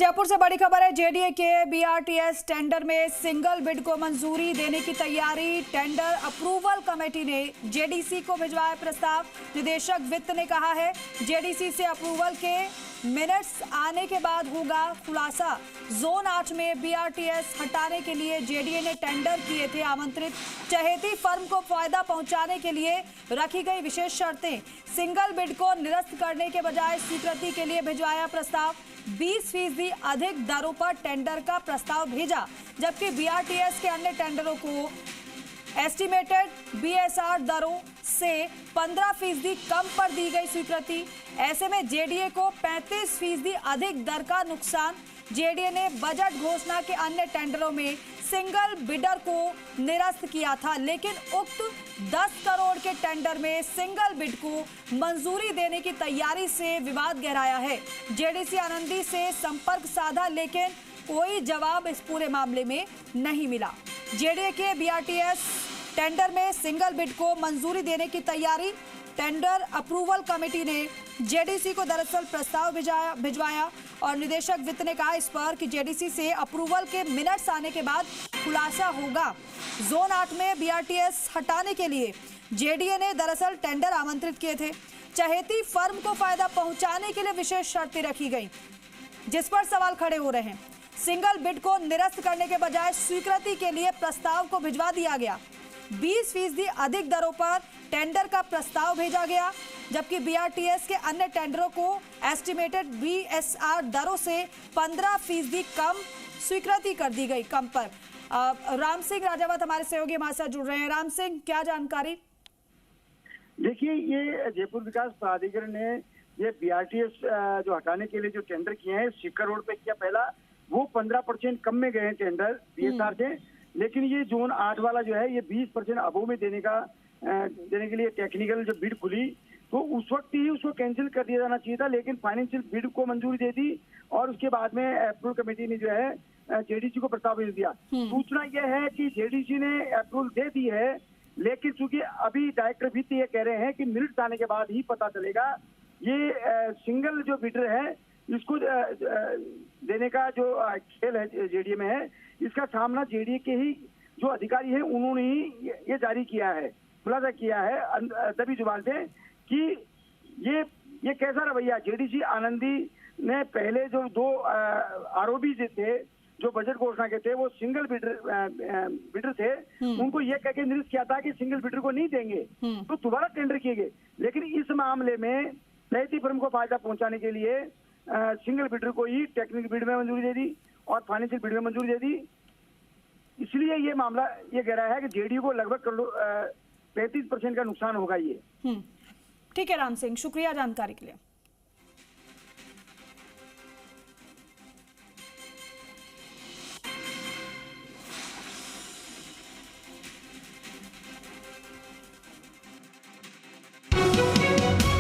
जयपुर से बड़ी खबर है। जेडीए के बीआरटीएस टेंडर में सिंगल बिड को मंजूरी देने की तैयारी। टेंडर अप्रूवल कमेटी ने जेडीसी को भिजवाया प्रस्ताव। निदेशक वित्त ने कहा है जेडीसी से अप्रूवल के मिनट्स आने के बाद होगा खुलासा। जोन 8 में बीआरटीएस हटाने के लिए जेडीए ने टेंडर किए थे आमंत्रित। चहेती फर्म को फायदा पहुंचाने के लिए रखी गई विशेष शर्तें। सिंगल बिड को निरस्त करने के बजाय स्वीकृति के लिए भिजवाया प्रस्ताव। 20% अधिक दरों पर टेंडर का प्रस्ताव भेजा, जबकि बीआरटीएस के अन्य टेंडरों को एस्टिमेटेड बीएसआर दरों से 15% कम पर दी गई स्वीकृति। ऐसे में जेडीए को 35% अधिक दर का नुकसान। जेडीए ने बजट घोषणा के अन्य टेंडरों में सिंगल बिडर को निरस्त किया था, लेकिन उक्त 10 करोड़ के टेंडर में सिंगल बिड को मंजूरी देने की तैयारी से विवाद गहराया है। जेडीसी आनंदी से संपर्क साधा, लेकिन कोई जवाब इस पूरे मामले में नहीं मिला। जेडीए के बीआरटीएस टेंडर में सिंगल बिड को मंजूरी देने की तैयारी। टेंडर अप्रूवल कमेटी ने जेडीसी को दरअसल प्रस्ताव भिजवाया और निदेशक वित्त ने कहा इस पर कि जेडीसी से अप्रूवल के मिनट्स आने के बाद खुलासा होगा। जोन 8 में बीआरटीएस हटाने के लिए जेडीए ने दरअसल टेंडर आमंत्रित किए थे। चहेती फर्म को फायदा पहुंचाने के लिए विशेष शर्तें रखी गई, जिस पर सवाल खड़े हो रहे हैं। सिंगल बिड को निरस्त करने के बजाय स्वीकृति के लिए प्रस्ताव को भिजवा दिया गया। 20% अधिक दरों पर टेंडर का प्रस्ताव भेजा गया, जबकि बीआरटीएस के अन्य टेंडरों को एस्टिमेटेड बीएसआर दरों से 15% कम स्वीकृति कर दी गई कम पर। राम सिंह राजावत हमारे सहयोगी हमारे साथ जुड़ रहे हैं। राम सिंह, क्या जानकारी? देखिए, ये जयपुर विकास प्राधिकरण ने ये बीआरटीएस जो हटाने के लिए जो टेंडर किए हैं, 6 करोड़ पे किया पहला, वो 15% कम में गए हैं टेंडर बीएसआर से। लेकिन ये जोन 8 वाला जो है ये 20% अबोव में देने के लिए टेक्निकल जो बिड खुली, तो उस वक्त ही उसको कैंसिल कर दिया जाना चाहिए था, लेकिन फाइनेंशियल बिड को मंजूरी दे दी और उसके बाद में अप्रूवल कमेटी ने जो है जेडीसी को प्रस्ताव भेज दिया। सूचना यह है कि जेडीसी ने अप्रूवल दे दी है, लेकिन चूंकि अभी डायरेक्टर वित्त ये कह रहे हैं कि मिनट्स आने के बाद ही पता चलेगा। ये सिंगल जो बिडर है इसको देने का जो खेल है जेडीए में है, इसका सामना जेडीए के ही जो अधिकारी हैं उन्होंने ही ये जारी किया है, खुलासा किया है दबी जुबान से कि ये कैसा रवैया। जेडीसी आनंदी ने पहले जो 2 आरोपी थे जो बजट घोषणा के थे, वो सिंगल बिडर थे, उनको ये कह के निरस्त किया था कि सिंगल बिडर को नहीं देंगे, तो दोबारा टेंडर किए गए। लेकिन इस मामले में चहेती फर्म को फायदा पहुंचाने के लिए सिंगल बिडर को ही टेक्निकल बिड में मंजूरी दे दी और फाइनेंशियल बिड में मंजूरी दे दी। इसलिए ये मामला ये कह रहा है कि जेडीयू को लगभग 35% का नुकसान होगा ये। ठीक है राम सिंह, शुक्रिया जानकारी के लिए।